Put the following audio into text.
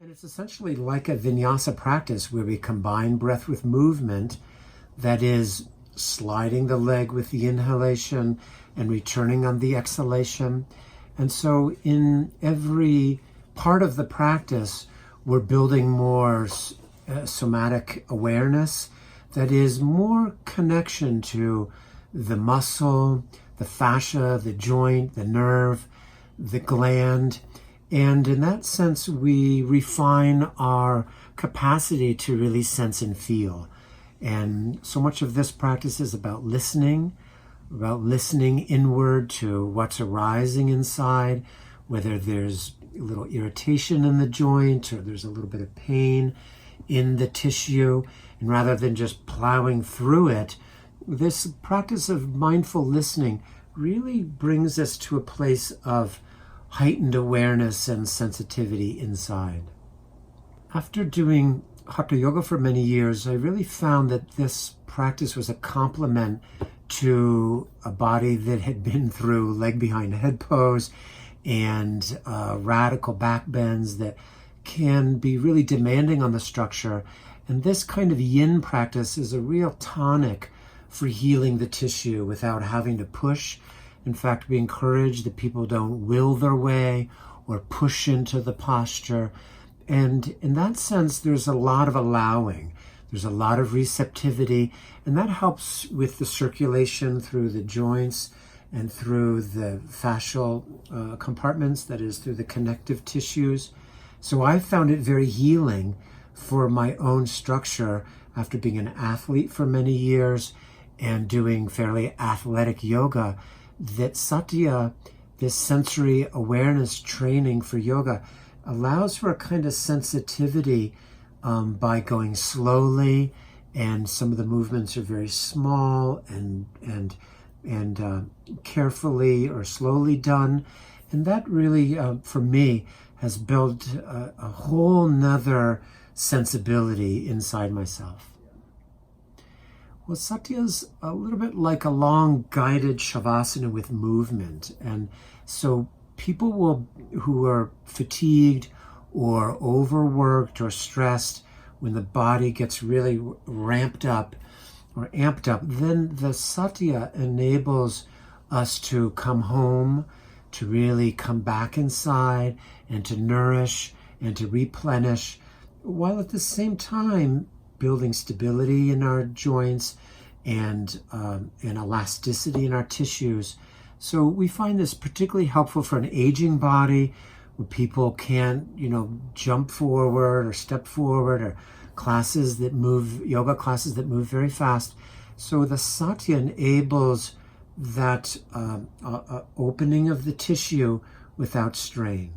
And it's essentially like a vinyasa practice where we combine breath with movement, that is sliding the leg with the inhalation and returning on the exhalation. And so in every part of the practice, we're building more somatic awareness, that is more connection to the muscle, the fascia, the joint, the nerve, the gland. And in that sense, we refine our capacity to really sense and feel. And so much of this practice is about listening inward to what's arising inside, whether there's a little irritation in the joint or there's a little bit of pain in the tissue. And rather than just plowing through it, this practice of mindful listening really brings us to a place of heightened awareness and sensitivity inside. After doing Hatha Yoga for many years, I really found that this practice was a complement to a body that had been through leg behind head pose and radical back bends that can be really demanding on the structure. And this kind of yin practice is a real tonic for healing the tissue without having to push. In fact, we encourage that people don't will their way or push into the posture. And in that sense, there's a lot of allowing. There's a lot of receptivity, and that helps with the circulation through the joints and through the fascial compartments, that is, through the connective tissues. So I found it very healing for my own structure after being an athlete for many years and doing fairly athletic yoga, that Satya, this sensory awareness training for yoga, allows for a kind of sensitivity by going slowly, and some of the movements are very small and carefully or slowly done. And that really, for me, has built a whole nother sensibility inside myself. Well, Satya's a little bit like a long guided shavasana with movement. And so people who are fatigued or overworked or stressed, when the body gets really ramped up or amped up, then the Satya enables us to come home, to really come back inside and to nourish and to replenish, while at the same time building stability in our joints and elasticity in our tissues. So we find this particularly helpful for an aging body where people can't, jump forward or step forward, or yoga classes that move very fast. So the Satya enables that opening of the tissue without strain.